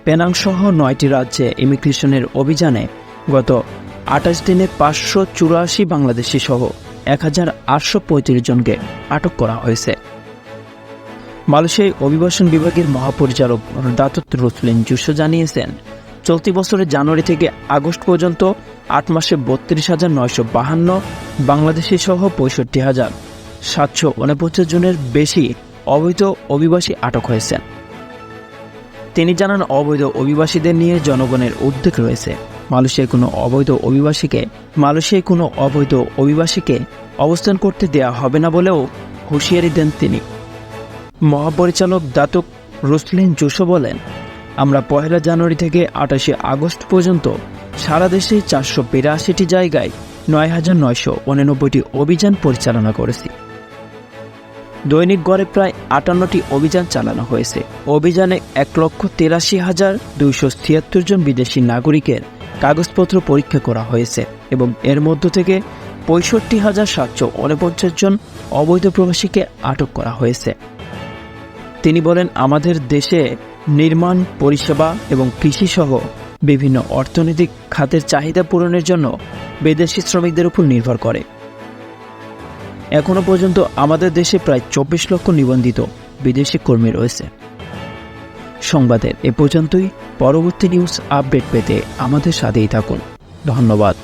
Penang সহ 9টি রাজ্যে ইমিগ্রেশনের অভিযানে গত 28 দিনে 584 বাংলাদেশি সহ 1835 জনকে আটক করা হয়েছে। মালয়েশিয়ায় অভিবাসন বিভাগের মহাপরিচালক দাতুত রুসলিন জুসো জানিয়েছেন, চলতি বছরের জানুয়ারি থেকে আগস্ট পর্যন্ত 8 মাসে 32,952 বাংলাদেশি সহ 65,749 জনের বেশি অবৈধ অভিবাসী আটক হয়েছেন। তিনি জানান, অবৈধ অভিবাসীদের নিয়ে জনগণের উদ্বেগ রয়েছে। মালয়েশিয়ায় কোনো অবৈধ অভিবাসীকে অবস্থান করতে দেয়া হবে না বলেও হুঁশিয়ারি দেন তিনি। মহাপরিচালক দাতুক রুসলিন জুসো বলেন, আমরা 1 জানুয়ারি থেকে 28 আগস্ট পর্যন্ত সারা দেশে 482টি জায়গায় 9,989টি অভিযান পরিচালনা করেছি। দৈনিক গড়ে প্রায় 58টি অভিযান চালানো হয়েছে। অভিযানে 1,83,276 জন বিদেশি নাগরিকের কাগজপত্র পরীক্ষা করা হয়েছে এবং এর মধ্য থেকে 65,749 জন অবৈধ প্রবাসীকে আটক করা হয়েছে। তিনি বলেন, আমাদের দেশে নির্মাণ, পরিষেবা এবং কৃষি সহ বিভিন্ন অর্থনৈতিক খাতের চাহিদা পূরণের জন্য বিদেশি শ্রমিকদের উপর নির্ভর করে। এখনো পর্যন্ত আমাদের দেশে প্রায় 24 লক্ষ নিবন্ধিত বিদেশি কর্মী রয়েছে। সংবাদের এ পর্যন্তই। পরবর্তী নিউজ আপডেট পেতে আমাদের সাথেই থাকুন। ধন্যবাদ।